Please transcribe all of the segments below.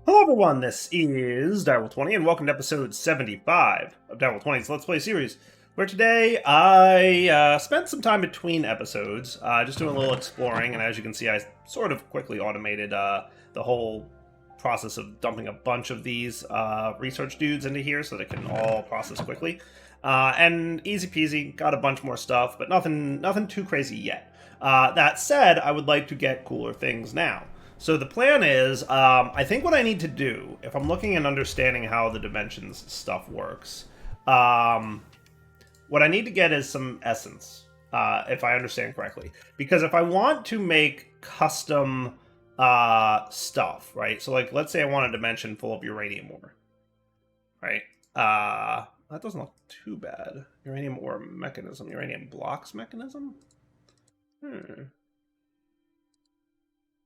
Hello everyone, this is Direwolf20 and welcome to episode 75 of Direwolf20's Let's Play series, where today I spent some time between episodes just doing a little exploring, and as you can see I sort of quickly automated the whole process of dumping a bunch of these research dudes into here so that it can all process quickly. And easy peasy, got a bunch more stuff, but nothing too crazy yet. That said, I would like to get cooler things now. So the plan is, I think what I need to do, if I'm looking and understanding how the dimensions stuff works, what I need to get is some essence, if I understand correctly. Because if I want to make custom stuff, right? So like, let's say I want a dimension full of uranium ore, right? That doesn't look too bad. Uranium ore mechanism, uranium blocks mechanism?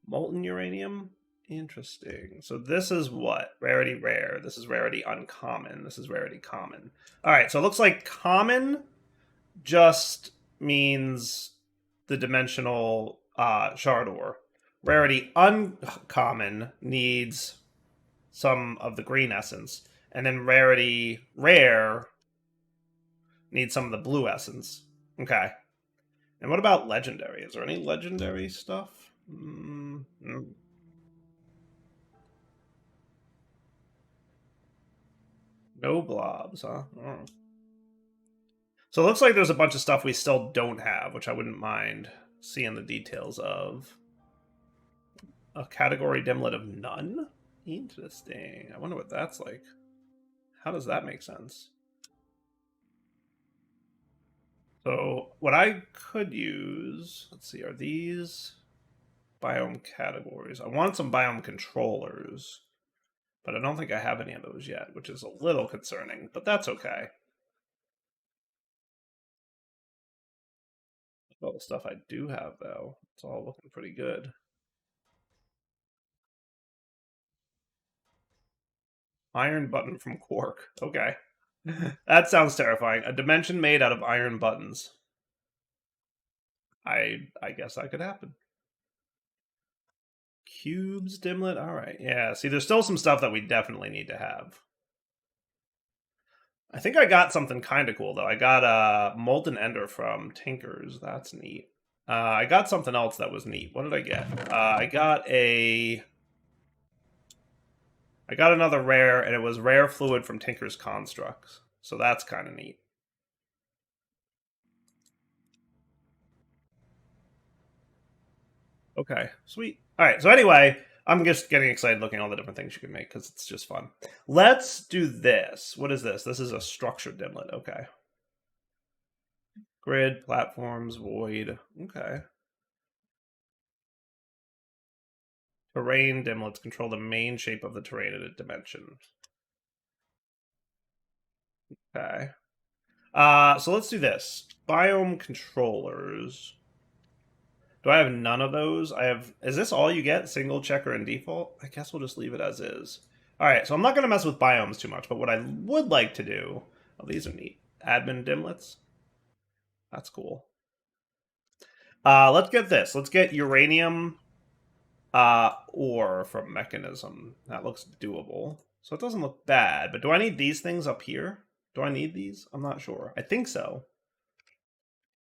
Molten uranium? Interesting. So this is what? Rarity rare. This is rarity uncommon. This is rarity common. Alright, so it looks like common just means the dimensional shard ore. Rarity uncommon needs some of the green essence. And then rarity rare needs some of the blue essence. Okay. And what about legendary? Is there any legendary stuff? No blobs, huh? Oh. So it looks like there's a bunch of stuff we still don't have, which I wouldn't mind seeing the details of. A category dimlet of none? Interesting. I wonder what that's like. How does that make sense? So what I could use, let's see, are these biome categories? I want some biome controllers, but I don't think I have any of those yet, which is a little concerning, but that's okay. All the stuff I do have, though, it's all looking pretty good. Iron button from Quark. Okay. That sounds terrifying. A dimension made out of iron buttons. I guess that could happen. Cubes, dimlet. All right. Yeah. See, there's still some stuff that we definitely need to have. I think I got something kind of cool though. I got a molten ender from Tinkers. That's neat. I got something else that was neat. What did I get? I got another rare, and it was rare fluid from Tinker's Constructs. So that's kind of neat. Okay, sweet. All right, so anyway, I'm just getting excited looking at all the different things you can make because it's just fun. Let's do this. What is this? This is a structured dimlet. Okay. Grid, platforms, void. Okay. Terrain dimlets control the main shape of the terrain at a dimension. Okay. So let's do this. Biome controllers. Do I have none of those? I have. Is this all you get? Single, checker, and default? I guess we'll just leave it as is. All right, so I'm not going to mess with biomes too much, but what I would like to do. Oh, these are neat. Admin dimlets. That's cool. Let's get this. Let's get uranium ore from mechanism. That looks doable. So it doesn't look bad. But do I need these things up here? Do I need these? I'm not sure. I think so.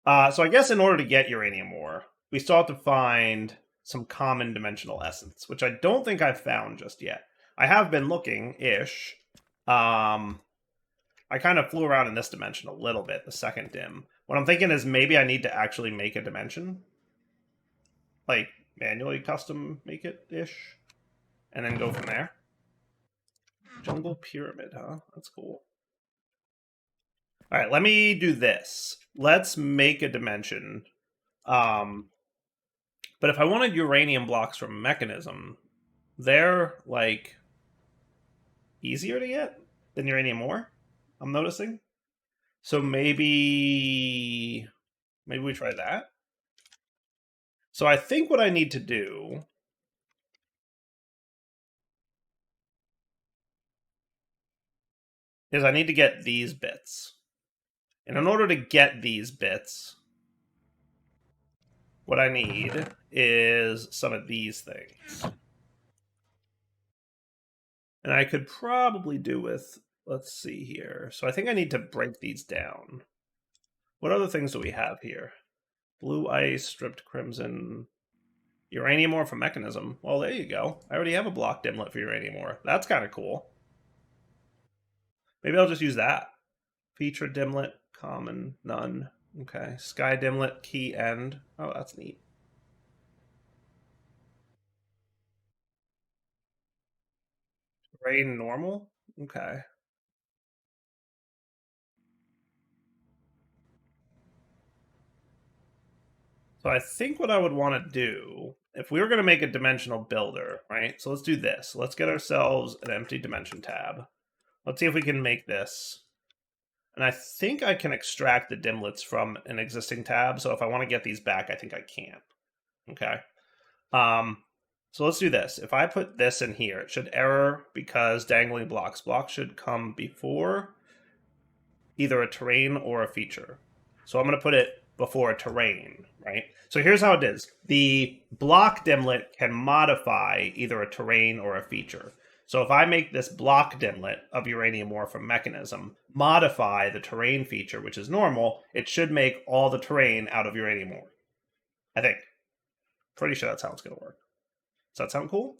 So I guess in order to get uranium ore, we still have to find some common dimensional essence, which I don't think I've found just yet. I have been looking-ish. I kind of flew around in this dimension a little bit, the second dim. What I'm thinking is maybe I need to actually make a dimension. Like, manually custom make it-ish. And then go from there. Jungle Pyramid, huh? That's cool. Alright, let me do this. Let's make a dimension. But if I wanted uranium blocks from mechanism, they're, like, easier to get than uranium ore, I'm noticing. So maybe we try that. So I think what I need to do is I need to get these bits. And in order to get these bits, what I need is some of these things. And I could probably do with, let's see here. So I think I need to break these down. What other things do we have here? Blue ice, stripped crimson, uranium ore for mechanism. Well, there you go. I already have a block dimlet for uranium ore. That's kind of cool. Maybe I'll just use that. Feature dimlet, common, none. Okay. Sky dimlet, key end. Oh, that's neat. Rain normal? Okay. So I think what I would want to do, if we were going to make a dimensional builder, right? So let's do this. Let's get ourselves an empty dimension tab. Let's see if we can make this. And I think I can extract the dimlets from an existing tab. So if I want to get these back, I think I can. Okay. So let's do this. If I put this in here, it should error because dangling blocks. Blocks should come before either a terrain or a feature. So I'm going to put it before a terrain, right? So here's how it is. The block dimlet can modify either a terrain or a feature. So if I make this block dimlet of uranium ore from mechanism, modify the terrain feature, which is normal, it should make all the terrain out of uranium ore. I think. Pretty sure that's how it's going to work. Does that sound cool?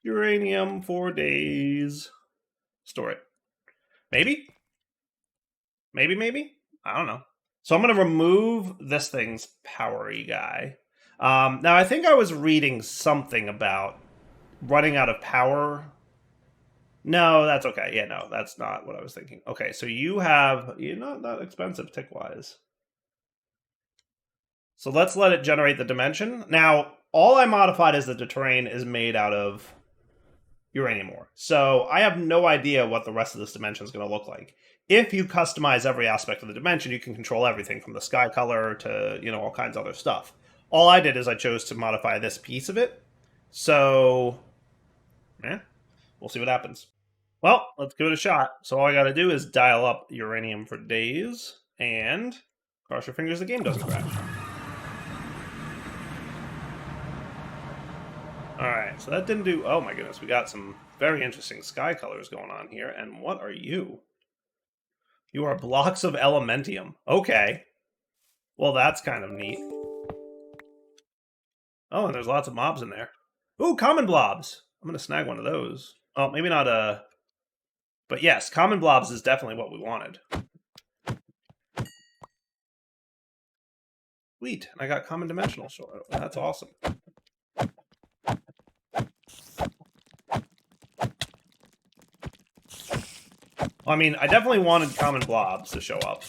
Uranium, 4 days. Store it. Maybe? Maybe? I don't know. So I'm going to remove this thing's powery guy. Now, I think I was reading something about running out of power. No, that's okay. Yeah, no, that's not what I was thinking. Okay, so you're not that expensive tick-wise. So let's let it generate the dimension. Now, all I modified is that the terrain is made out of uranium ore. So I have no idea what the rest of this dimension is going to look like. If you customize every aspect of the dimension, you can control everything from the sky color to, all kinds of other stuff. All I did is I chose to modify this piece of it. So, we'll see what happens. Well, let's give it a shot. So all I got to do is dial up uranium for days and cross your fingers the game doesn't crash. Alright, so that didn't do... Oh my goodness, we got some very interesting sky colors going on here. And what are you? You are blocks of elementium. Okay. Well, that's kind of neat. Oh, and there's lots of mobs in there. Ooh, common blobs. I'm going to snag one of those. Oh, maybe not a... But yes, common blobs is definitely what we wanted. Sweet. I got common dimensional. That's awesome. I mean, I definitely wanted common blobs to show up.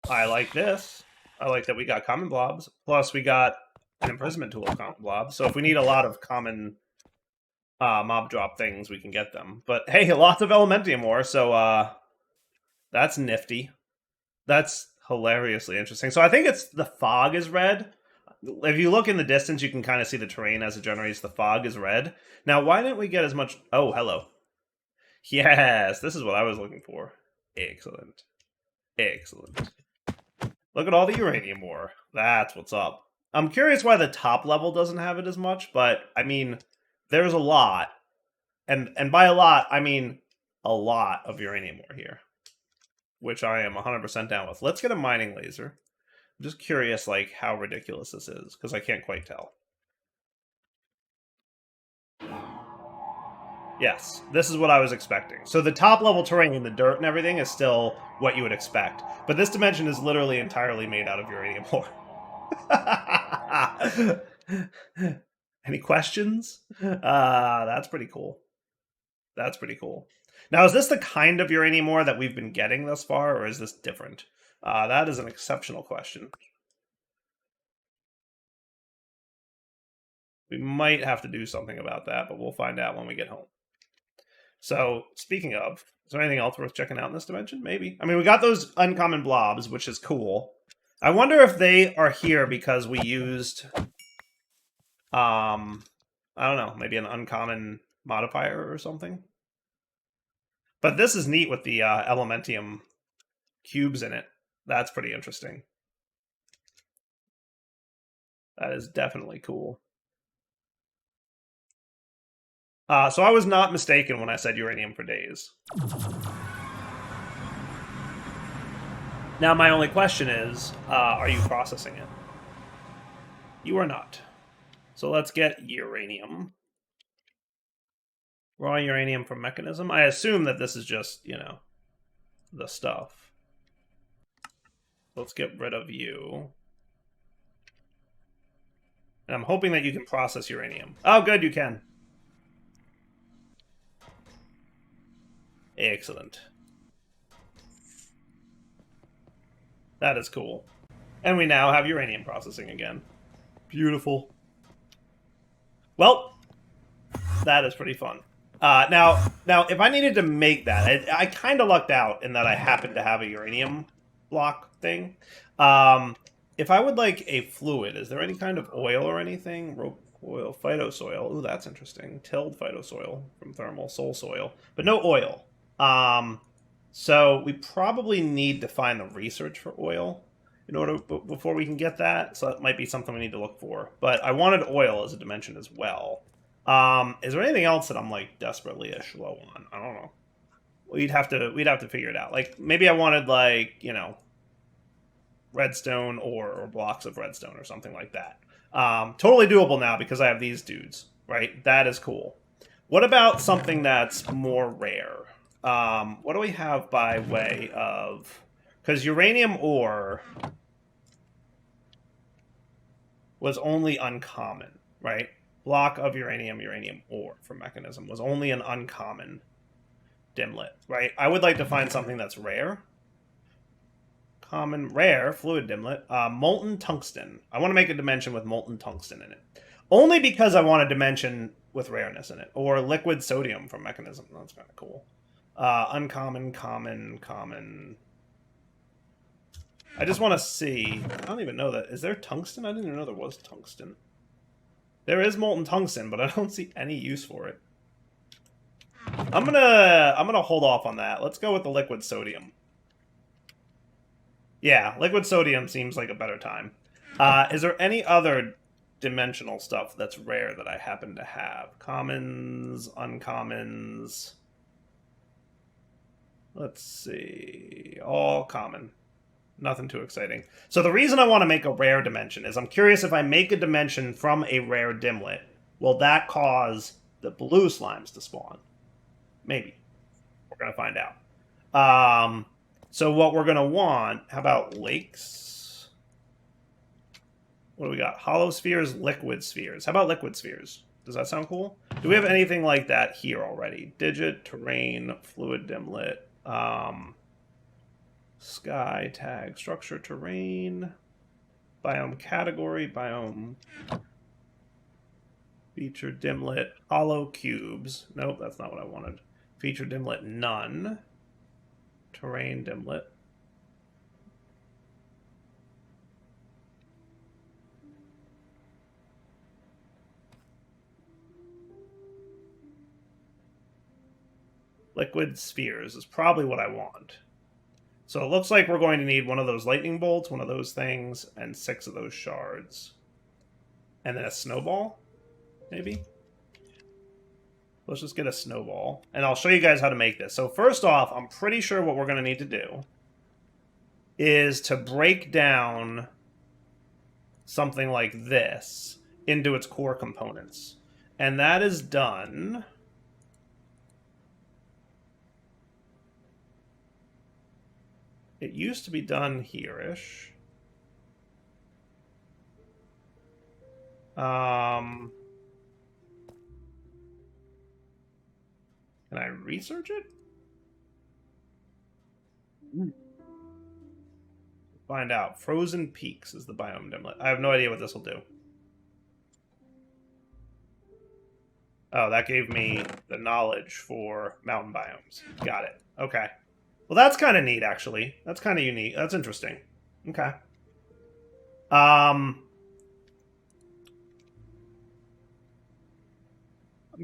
I like this. I like that we got common blobs. Plus, we got an imprisonment tool of common blobs. So if we need a lot of common mob drop things, we can get them. But hey, lots of elementium ore, so that's nifty. That's hilariously interesting. So I think it's the fog is red. If you look in the distance, you can kind of see the terrain as it generates. The fog is red. Now, why didn't we get as much... Oh, hello. Yes, this is what I was looking for. Excellent. Excellent. Look at all the uranium ore. That's what's up. I'm curious why the top level doesn't have it as much, but, I mean, there's a lot. And by a lot, I mean a lot of uranium ore here, which I am 100% down with. Let's get a mining laser. I'm just curious, like, how ridiculous this is, because I can't quite tell. Yes, this is what I was expecting. So the top level terrain, the dirt and everything, is still what you would expect. But this dimension is literally entirely made out of uranium ore. Any questions? That's pretty cool. That's pretty cool. Now, is this the kind of uranium ore that we've been getting thus far, or is this different? That is an exceptional question. We might have to do something about that, but we'll find out when we get home. So, speaking of, is there anything else worth checking out in this dimension? Maybe. I mean, we got those uncommon blobs, which is cool. I wonder if they are here because we used, I don't know, maybe an uncommon modifier or something. But this is neat with the elementium cubes in it. That's pretty interesting. That is definitely cool. So I was not mistaken when I said uranium for days. Now my only question is, are you processing it? You are not. So let's get uranium. Raw uranium from mechanism. I assume that this is just, you know, the stuff. Let's get rid of you. And I'm hoping that you can process uranium. Oh, good, you can. Excellent. That is cool. And we now have uranium processing again. Beautiful. Well, that is pretty fun. Now, if I needed to make that, I kind of lucked out in that I happened to have a uranium block thing. If I would like a fluid, is there any kind of oil or anything? Rope oil, phytosoil. Ooh, that's interesting. Tilled phytosoil from thermal, soul soil, but no oil. So we probably need to find the research for oil in order before we can get that. So that might be something we need to look for. But I wanted oil as a dimension as well. Is there anything else that I'm like desperately low on? I don't know. We'd have to figure it out. Like maybe I wanted like, you know, redstone or blocks of redstone or something like that. Totally doable now because I have these dudes, right? That is cool. What about something that's more rare? What do we have by way of... Because uranium ore was only uncommon, right? Block of uranium ore from mechanism was only an uncommon dimlet, right? I would like to find something that's rare. Common, rare, fluid dimlet. Molten tungsten. I want to make a dimension with molten tungsten in it. Only because I want a dimension with rareness in it. Or liquid sodium from mechanism. That's kind of cool. Uncommon, common. I just want to see. I don't even know that. Is there tungsten? I didn't even know there was tungsten. There is molten tungsten, but I don't see any use for it. I'm gonna hold off on that. Let's go with the liquid sodium. Yeah, liquid sodium seems like a better time. Is there any other dimensional stuff that's rare that I happen to have? Commons, uncommons. Let's see. All common. Nothing too exciting. So the reason I want to make a rare dimension is I'm curious if I make a dimension from a rare dimlet, will that cause the blue slimes to spawn? Maybe. We're going to find out. So what we're going to want, how about lakes? What do we got? Hollow spheres, liquid spheres. How about liquid spheres? Does that sound cool? Do we have anything like that here already? Digit, terrain, fluid dimlet, sky tag, structure, terrain, biome category, biome feature dimlet, hollow cubes. Nope, that's not what I wanted. Feature dimlet, none. Terrain dimlet. Liquid spheres is probably what I want. So it looks like we're going to need one of those lightning bolts, one of those things, and 6 of those shards. And then a snowball, maybe? Let's just get a snowball. And I'll show you guys how to make this. So first off, I'm pretty sure what we're going to need to do is to break down something like this into its core components. And that is done... It used to be done here-ish. Can I research it? Find out. Frozen Peaks is the biome dimlet. I have no idea what this will do. Oh, that gave me the knowledge for mountain biomes. Got it. Okay. Well, that's kind of neat, actually. That's kind of unique. That's interesting. Okay. I'm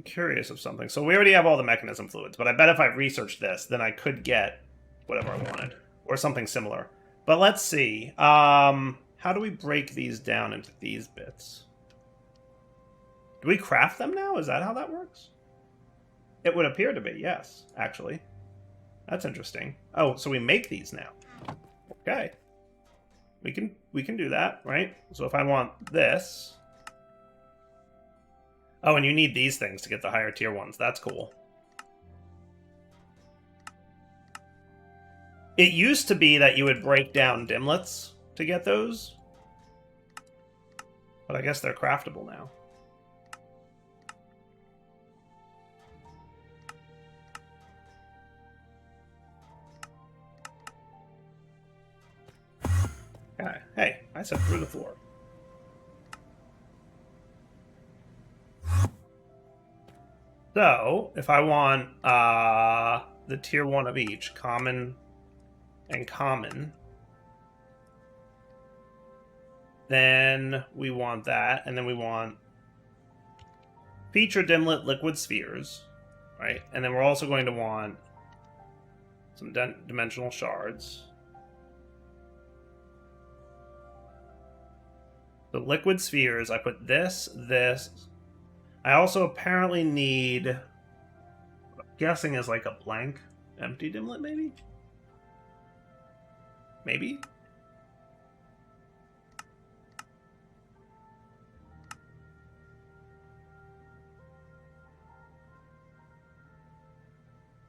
curious of something. So we already have all the mechanism fluids, but I bet if I researched this, then I could get whatever I wanted. or something similar. But let's see. How do we break these down into these bits? Do we craft them now? Is that how that works? It would appear to be, yes, actually. That's interesting. Oh, so we make these now. Okay. We can do that, right? So if I want this. Oh, and you need these things to get the higher tier ones. That's cool. It used to be that you would break down dimlets to get those. But I guess they're craftable now. Okay. Hey, I said through the floor. So, if I want the tier 1 of each, common and common, then we want that, and then we want feature dimlet liquid spheres, right? And then we're also going to want some dimensional shards. The liquid spheres, I put this. I also apparently need, what I'm guessing is like a blank empty dimlet, maybe? Maybe?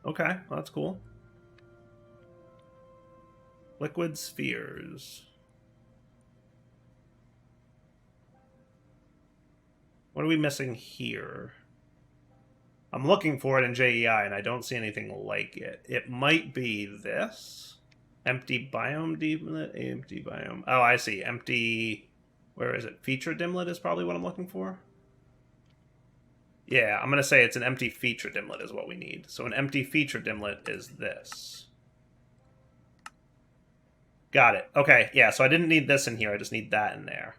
Okay, well, that's cool. Liquid spheres. What are we missing here? I'm looking for it in JEI, and I don't see anything like it. It might be this. Empty biome dimlet, empty biome. Oh, I see. Empty... Where is it? Feature dimlet is probably what I'm looking for. Yeah, I'm going to say it's an empty feature dimlet is what we need. So an empty feature dimlet is this. Got it. Okay, yeah, so I didn't need this in here. I just need that in there.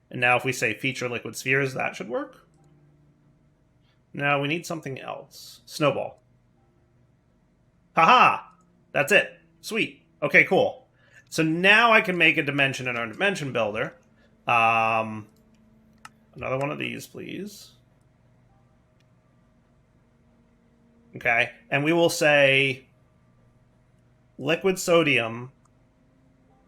And now if we say feature liquid spheres, that should work. Now we need something else. Snowball. Haha! That's it. Sweet. Okay, cool. So now I can make a dimension in our dimension builder. Another one of these, please. Okay, and we will say liquid sodium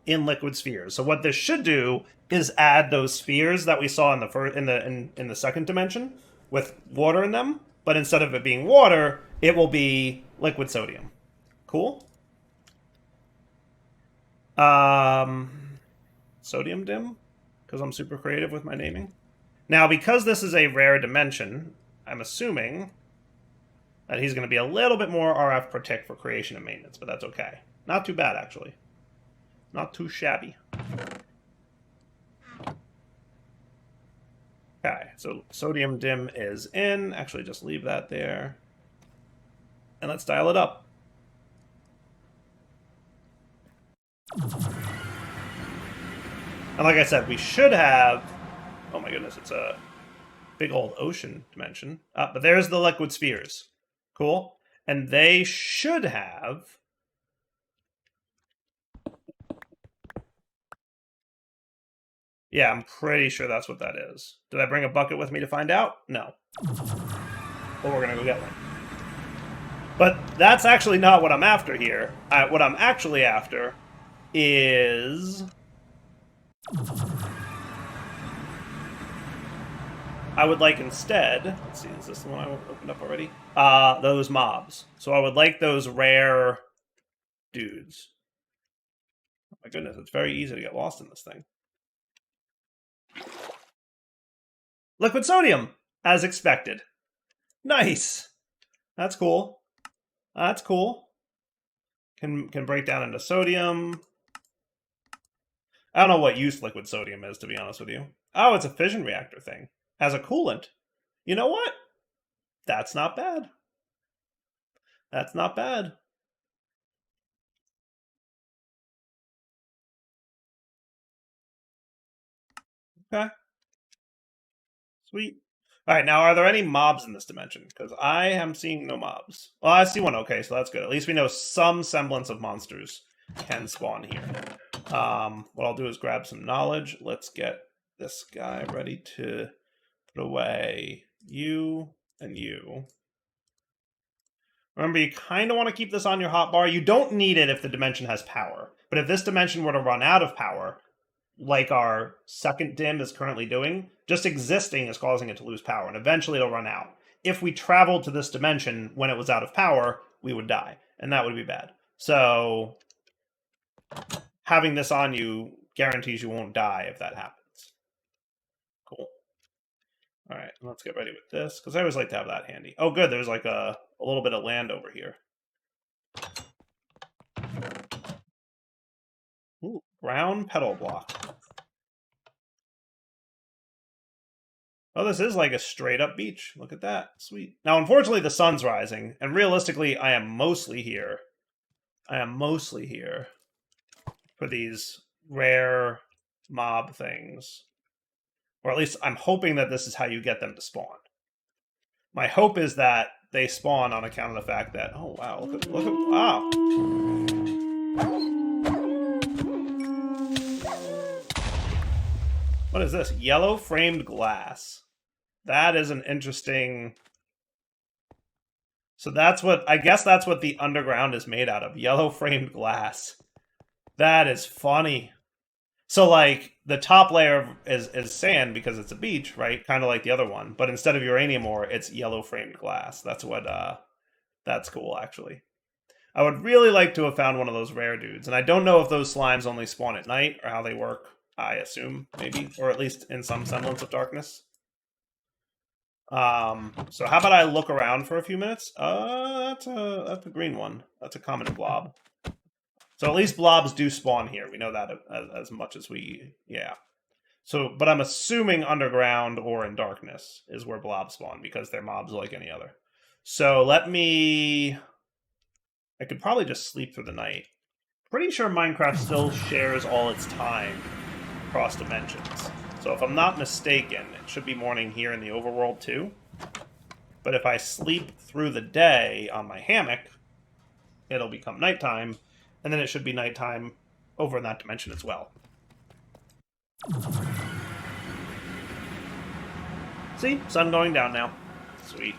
in liquid spheres. So what this should do is add those spheres that we saw in the first, in the second dimension with water in them, but instead of it being water, it will be liquid sodium. Cool. Sodium dim, because I'm super creative with my naming. Now, because this is a rare dimension, I'm assuming that he's going to be a little bit more RF protect for creation and maintenance, but that's okay. Not too bad, actually. Not too shabby. Okay, so sodium dim is in. Actually, just leave that there. And let's dial it up. And like I said, we should have... Oh my goodness, it's a big old ocean dimension. But there's the liquid spheres. Cool. And they should have... Yeah, I'm pretty sure that's what that is. Did I bring a bucket with me to find out? No. But we're gonna go get one. But that's actually not what I'm after here. What I'm actually after is... I would like instead... Let's see, is this the one I opened up already? Those mobs. So I would like those rare dudes. Oh my goodness, it's very easy to get lost in this thing. Liquid sodium, as expected. Nice. That's cool. That's cool. Can break down into sodium. I don't know what use liquid sodium is, to be honest with you. Oh, it's a fission reactor thing. As a coolant. You know what? That's not bad. That's not bad. Okay. Sweet. All right, now are there any mobs in this dimension? Because I am seeing no mobs. Well, I see one. Okay, so that's good. At least we know some semblance of monsters can spawn here. What I'll do is grab some knowledge. Let's get this guy ready to put away you and you. Remember, you kind of want to keep this on your hotbar. You don't need it if the dimension has power. But if this dimension were to run out of power, like our second dim is currently doing, just existing is causing it to lose power, and eventually it'll run out. If we traveled to this dimension when it was out of power, we would die, and that would be bad. So having this on you guarantees you won't die if that happens. Cool. All right, let's get ready with this, because I always like to have that handy. Oh, good, there's like a little bit of land over here. Ooh, brown petal block. Oh, this is like a straight-up beach. Look at that. Sweet. Now, unfortunately, the sun's rising, and realistically, I am mostly here. For these rare mob things. Or at least I'm hoping that this is how you get them to spawn. My hope is that they spawn on account of the fact that, oh wow, look at wow. What is this? Yellow framed glass. That is an interesting... So that's what, I guess that's what the underground is made out of. Yellow framed glass. That is funny. So, like, the top layer is sand because it's a beach, right? Kind of like the other one. But instead of uranium ore, it's yellow framed glass. That's what, that's cool, actually. I would really like to have found one of those rare dudes. And I don't know if those slimes only spawn at night or how they work. I assume, maybe. Or at least in some semblance of darkness. So how about I look around for a few minutes? That's a green one. That's a common blob. So at least blobs do spawn here. We know that as much as we... Yeah. So, but I'm assuming underground or in darkness is where blobs spawn, because they're mobs like any other. So let me... I could probably just sleep through the night. Pretty sure Minecraft still shares all its time across dimensions. So if I'm not mistaken, it should be morning here in the overworld too. But if I sleep through the day on my hammock, it'll become nighttime, and then it should be nighttime over in that dimension as well. See? Sun going down now. Sweet.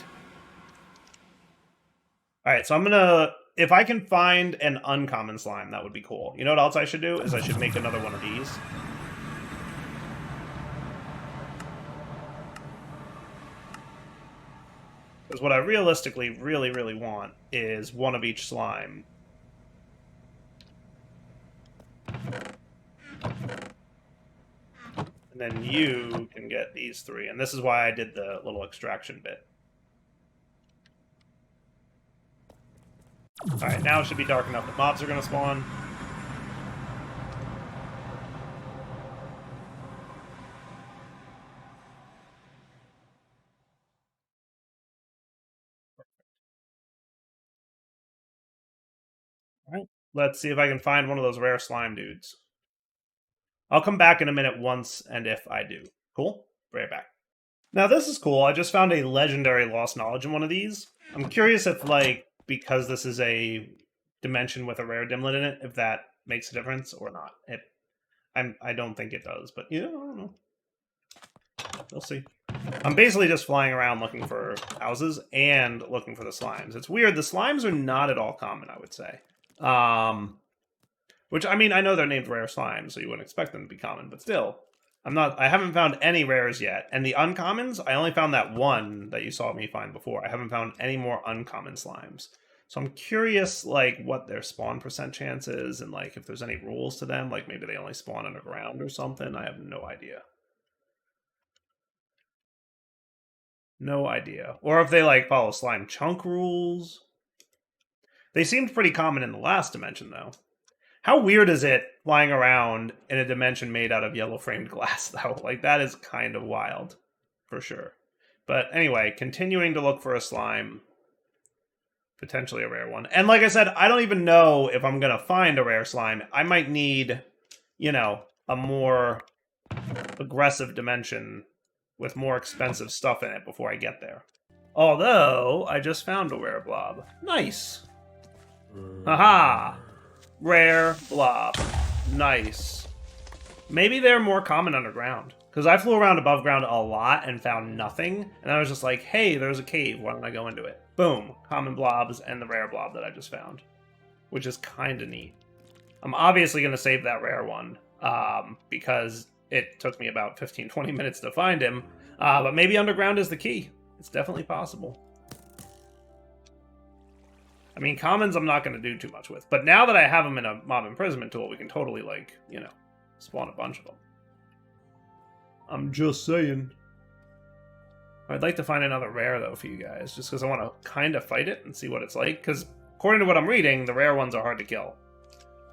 Alright, so I'm gonna... If I can find an uncommon slime, that would be cool. You know what else I should do? Is I should make another one of these. Because what I realistically really, really want is one of each slime. And then you can get these three. And this is why I did the little extraction bit. Alright, now it should be dark enough that mobs are going to spawn. Alright, let's see if I can find one of those rare slime dudes. I'll come back in a minute once and if I do. Cool? Be right back. Now this is cool. I just found a legendary lost knowledge in one of these. I'm curious if, like, because this is a dimension with a rare dimlet in it, if that makes a difference or not. I don't think it does, but yeah, I don't know. We'll see. I'm basically just flying around looking for houses and looking for the slimes. It's weird. The slimes are not at all common, I would say. Which, I mean, I know they're named rare slimes, so you wouldn't expect them to be common, but still. I haven't found any rares yet. And the uncommons, I only found that one that you saw me find before. I haven't found any more uncommon slimes. So I'm curious, like, what their spawn % chance is, and, like, if there's any rules to them. Like, maybe they only spawn underground or something. I have no idea. No idea. Or if they, like, follow slime chunk rules. They seemed pretty common in the last dimension, though. How weird is it flying around in a dimension made out of yellow framed glass, though? Like, that is kind of wild, for sure. But anyway, continuing to look for a slime. Potentially a rare one. And like I said, I don't even know if I'm going to find a rare slime. I might need, you know, a more aggressive dimension with more expensive stuff in it before I get there. Although, I just found a rare blob. Nice! Haha! Rare blob. Nice. Maybe they're more common underground. Because I flew around above ground a lot and found nothing. And I was just like, hey, there's a cave. Why don't I go into it? Boom. Common blobs and the rare blob that I just found. Which is kind of neat. I'm obviously going to save that rare one. Because it took me about 15-20 minutes to find him. But maybe underground is the key. It's definitely possible. I mean, commons I'm not going to do too much with. But now that I have them in a mob imprisonment tool, we can totally, like, you know, spawn a bunch of them. I'm just saying. I'd like to find another rare, though, for you guys. Just because I want to kind of fight it and see what it's like. Because according to what I'm reading, the rare ones are hard to kill.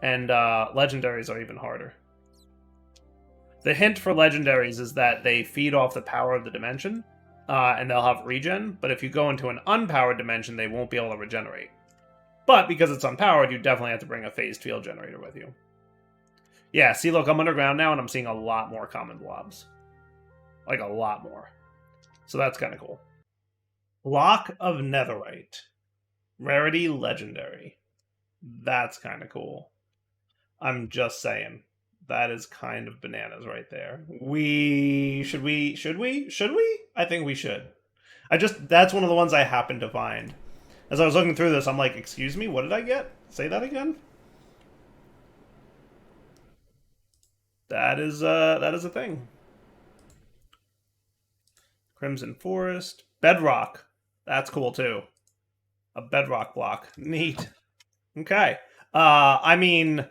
And legendaries are even harder. The hint for legendaries is that they feed off the power of the dimension. And they'll have regen. But if you go into an unpowered dimension, they won't be able to regenerate. But because it's unpowered, you definitely have to bring a phased field generator with you. Yeah, see, look, I'm underground now, and I'm seeing a lot more common blobs. Like, a lot more. So that's kind of cool. Block of netherite. Rarity legendary. That's kind of cool. I'm just saying. That is kind of bananas right there. Should we? I think we should. That's one of the ones I happened to find. As I was looking through this, I'm like, excuse me, what did I get? Say that again? That is a thing. Crimson Forest. Bedrock. That's cool too. A bedrock block. Neat. Okay. I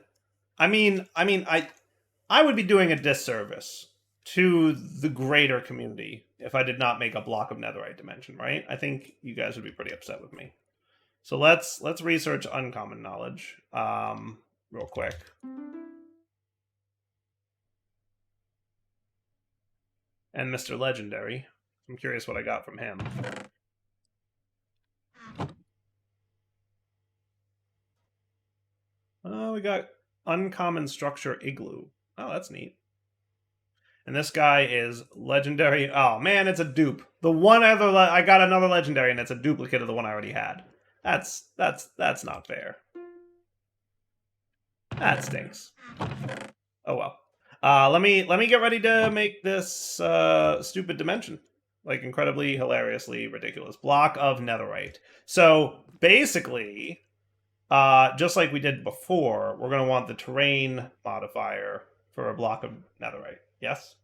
would be doing a disservice to the greater community if I did not make a block of netherite dimension, right? I think you guys would be pretty upset with me. So let's research uncommon knowledge real quick. And Mr. Legendary. I'm curious what I got from him. Oh, we got uncommon structure igloo. Oh, that's neat. And this guy is legendary. Oh man, it's a dupe. The one other I got another legendary, and it's a duplicate of the one I already had. That's not fair. That stinks. Oh well. Let me get ready to make this stupid dimension. Like incredibly, hilariously ridiculous. Block of netherite. So basically, just like we did before, we're going to want the terrain modifier for a block of netherite. Yes?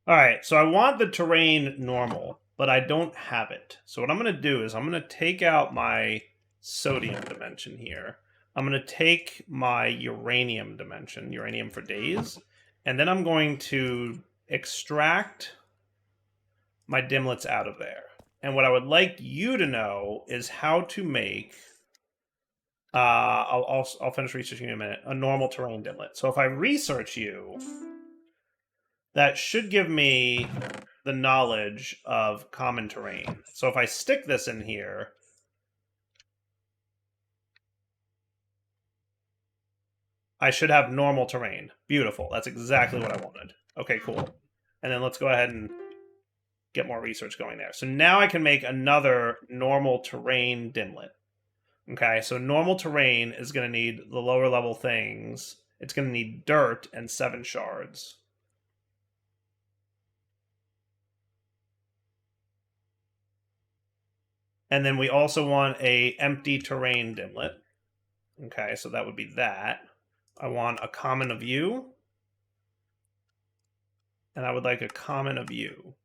Alright, so I want the terrain normal, but I don't have it. So what I'm going to do is I'm going to take out my sodium dimension here. I'm going to take my uranium dimension, uranium for days, and then I'm going to extract my dimlets out of there. And what I would like you to know is how to make, I'll finish researching in a minute, a normal terrain dimlet. So if I research you, that should give me the knowledge of common terrain. So if I stick this in here, I should have normal terrain. Beautiful. That's exactly what I wanted. Okay, cool. And then let's go ahead and get more research going there. So now I can make another normal terrain dimlet. Okay, so normal terrain is going to need the lower level things. It's going to need dirt and 7 shards. And then we also want a empty terrain dimlet. Okay, so that would be that. I want a common of you. And I would like a common of you.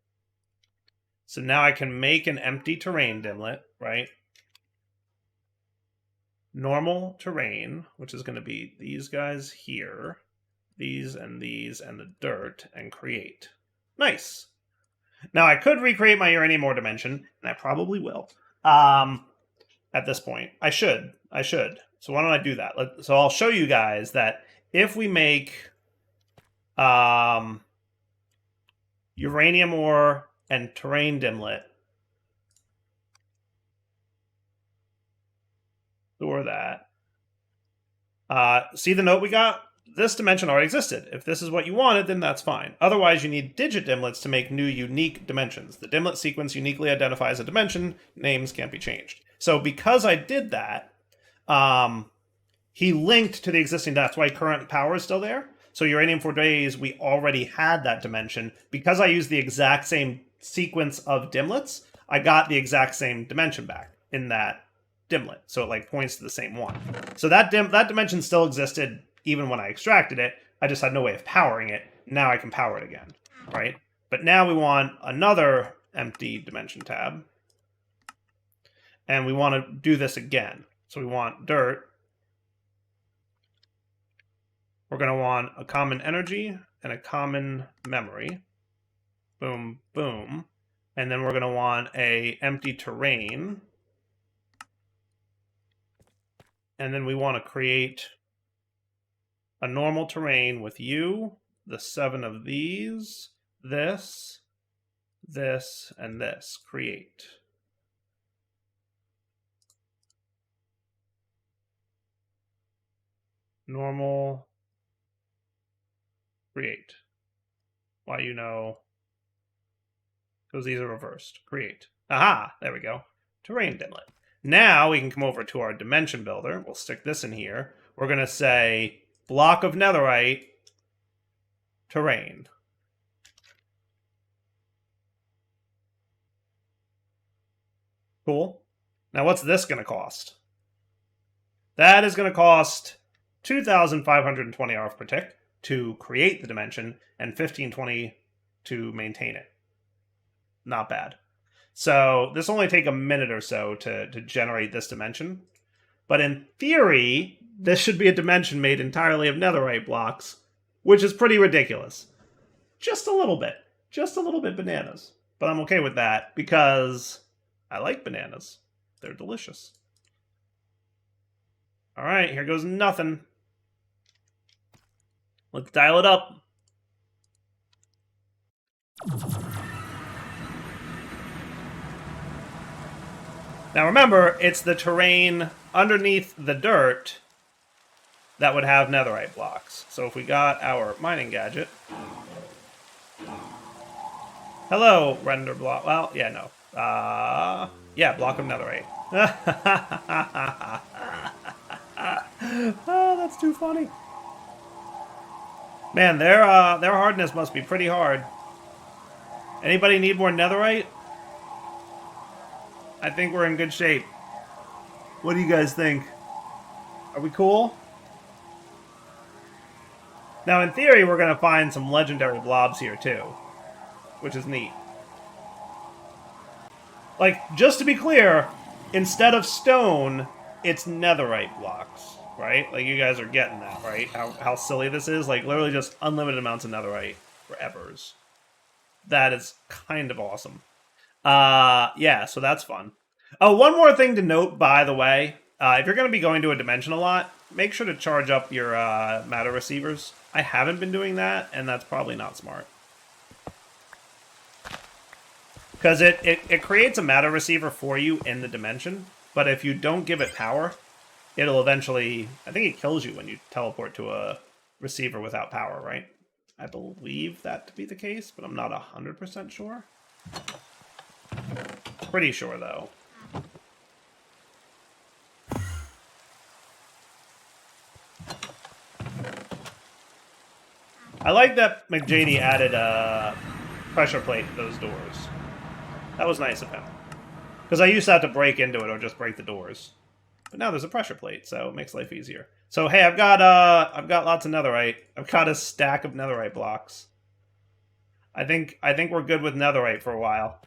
So now I can make an empty terrain dimlet, right? Normal terrain, which is going to be these guys here, these, and the dirt, and create. Nice. Now I could recreate my uranium ore dimension, and I probably will. At this point, I should. So why don't I do that? So I'll show you guys that if we make uranium ore and terrain dimlet, store that. See the note we got? This dimension already existed. If this is what you wanted, then that's fine. Otherwise, you need digit dimlets to make new unique dimensions. The dimlet sequence uniquely identifies a dimension. Names can't be changed. So because I did that, he linked to the existing, that's why current power is still there. So uranium for days, we already had that dimension. Because I used the exact same sequence of dimlets, I got the exact same dimension back in that dimlet. So it like points to the same one. So that dimension still existed even when I extracted it. I just had no way of powering it. Now I can power it again, right? But now we want another empty dimension tab. And we want to do this again. So we want dirt. We're going to want a common energy and a common memory. Boom, boom. And then we're going to want a empty terrain. And then we want to create a normal terrain with you, the 7 of these, this, and this. Create. Normal. Create. Why you know? Because these are reversed. Create. Aha! There we go. Terrain dimlet. Now we can come over to our dimension builder. We'll stick this in here. We're going to say block of netherite, terrain. Cool. Now what's this going to cost? That is going to cost 2,520 RF per tick to create the dimension and 1,520 to maintain it. Not bad. So this will only take a minute or so to generate this dimension. But in theory, this should be a dimension made entirely of netherite blocks, which is pretty ridiculous. Just a little bit. Just a little bit bananas. But I'm okay with that because I like bananas. They're delicious. All right, here goes nothing. Let's dial it up. Now remember, it's the terrain underneath the dirt that would have netherite blocks. So if we got our mining gadget... Hello, render block. Well, yeah, no. Yeah, block of netherite. Oh, that's too funny. Man, their hardness must be pretty hard. Anybody need more netherite? I think we're in good shape. What do you guys think? Are we cool? Now, in theory, we're going to find some legendary blobs here, too. Which is neat. Like, just to be clear, instead of stone, it's netherite blocks. Right? Like, you guys are getting that, right? How silly this is? Like, literally just unlimited amounts of netherite forevers. That is kind of awesome. Yeah, so that's fun. Oh, one more thing to note, by the way. If you're going to be going to a dimension a lot, make sure to charge up your matter receivers. I haven't been doing that, and that's probably not smart. Because it creates a matter receiver for you in the dimension, but if you don't give it power... It'll eventually... I think it kills you when you teleport to a receiver without power, right? I believe that to be the case, but I'm not 100% sure. Pretty sure, though. I like that McJady added a pressure plate to those doors. That was nice of him. Because I used to have to break into it or just break the doors. But now there's a pressure plate, so it makes life easier. So hey, I've got lots of netherite. I've got a stack of netherite blocks. I think we're good with netherite for a while.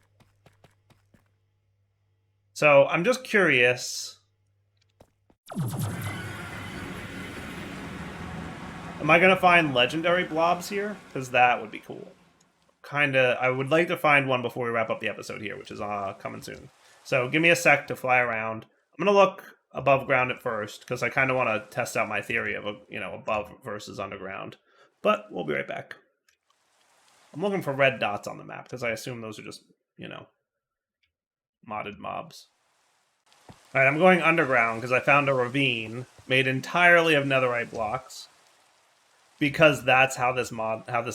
So I'm just curious. Am I gonna find legendary blobs here? Because that would be cool. I would like to find one before we wrap up the episode here, which is coming soon. So give me a sec to fly around. I'm gonna look above ground at first, because I kind of want to test out my theory of, above versus underground. But we'll be right back. I'm looking for red dots on the map, because I assume those are just, modded mobs. Alright, I'm going underground, because I found a ravine made entirely of netherite blocks. Because that's how this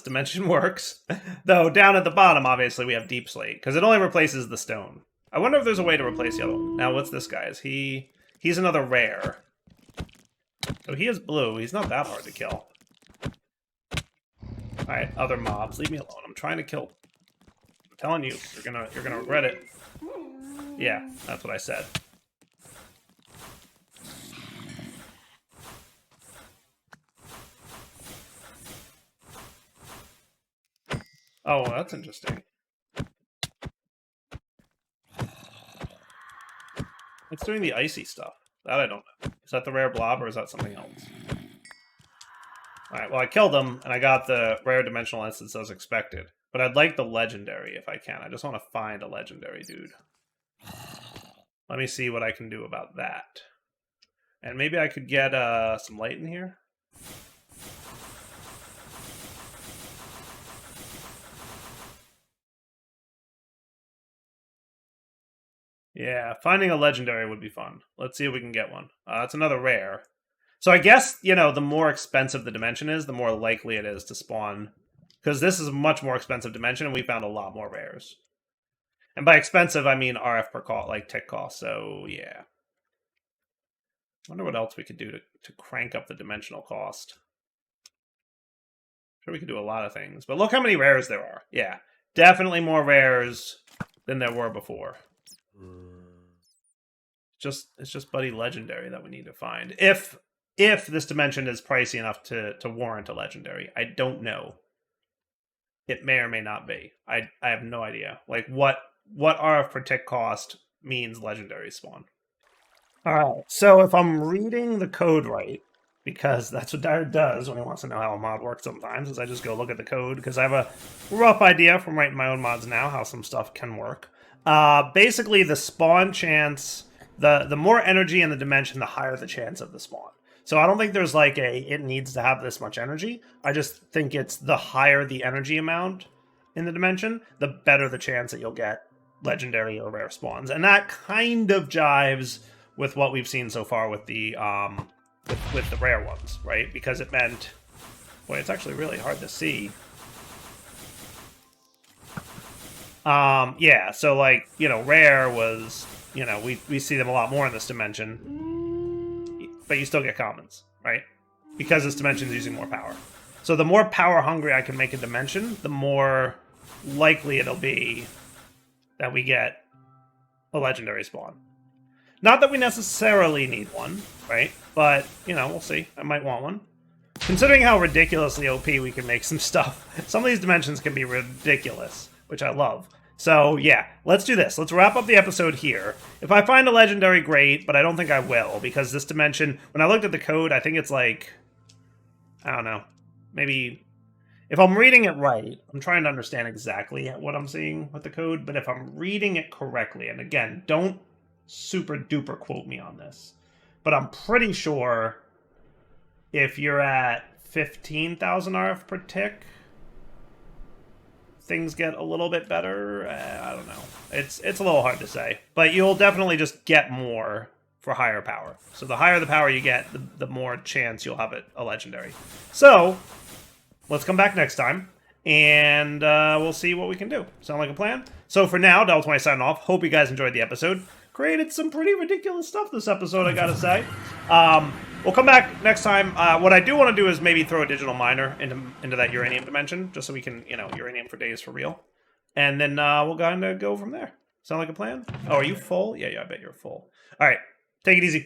dimension works. Though, down at the bottom, obviously, we have deep slate, because it only replaces the stone. I wonder if there's a way to replace the other one. Now, what's this guy? He's another rare. So he is blue. He's not that hard to kill. Alright, other mobs. Leave me alone. I'm trying to kill. I'm telling you, you're gonna regret it. Yeah, that's what I said. Oh, that's interesting. It's doing the icy stuff. That I don't know. Is that the rare blob or is that something else? Alright, well I killed him and I got the rare dimensional instance as expected. But I'd like the legendary if I can. I just want to find a legendary dude. Let me see what I can do about that. And maybe I could get some light in here. Yeah, finding a legendary would be fun. Let's see if we can get one. That's another rare. So I guess, you know, the more expensive the dimension is, the more likely it is to spawn. Because this is a much more expensive dimension, and we found a lot more rares. And by expensive, I mean RF per cost, like tick cost. So, yeah. Wonder what else we could do to crank up the dimensional cost. Sure, we could do a lot of things. But look how many rares there are. Yeah, definitely more rares than there were before. It's just Buddy Legendary that we need to find. If this dimension is pricey enough to warrant a legendary. I don't know. It may or may not be. I have no idea. Like what RF per tick cost means legendary spawn. Alright, so if I'm reading the code right, because that's what Dyer does when he wants to know how a mod works sometimes, is I just go look at the code, because I have a rough idea from writing my own mods now how some stuff can work. Basically, the spawn chance, the more energy in the dimension, the higher the chance of the spawn. So I don't think there's like it needs to have this much energy. I just think it's the higher the energy amount in the dimension, the better the chance that you'll get legendary or rare spawns. And that kind of jives with what we've seen so far with the with the rare ones, right? Because it meant, boy, it's actually really hard to see. Yeah, so like, you know, rare was, you know, we see them a lot more in this dimension, but you still get commons, right? Because this dimension is using more power. So the more power hungry I can make a dimension, the more likely it'll be that we get a legendary spawn. Not that we necessarily need one, right? But, you know, we'll see. I might want one. Considering how ridiculously OP we can make some stuff, some of these dimensions can be ridiculous, which I love. So, yeah, let's do this. Let's wrap up the episode here. If I find a legendary, great, but I don't think I will, because this dimension, when I looked at the code, I think it's like, I don't know, maybe, if I'm reading it right, I'm trying to understand exactly what I'm seeing with the code, but if I'm reading it correctly, and again, don't super duper quote me on this, but I'm pretty sure if you're at 15,000 RF per tick, things get a little bit better. I don't know. It's a little hard to say, but you'll definitely just get more for higher power. So the higher the power you get, the more chance you'll have a legendary. So let's come back next time, and we'll see what we can do. Sound like a plan? So for now, Del20 signing off. Hope you guys enjoyed the episode. Created some pretty ridiculous stuff this episode, I gotta say. We'll come back next time. What I do want to do is maybe throw a digital miner into that uranium dimension, just so we can, you know, uranium for days for real. And then we'll kind of go from there. Sound like a plan? Oh, are you full? Yeah, I bet you're full. All right, take it easy.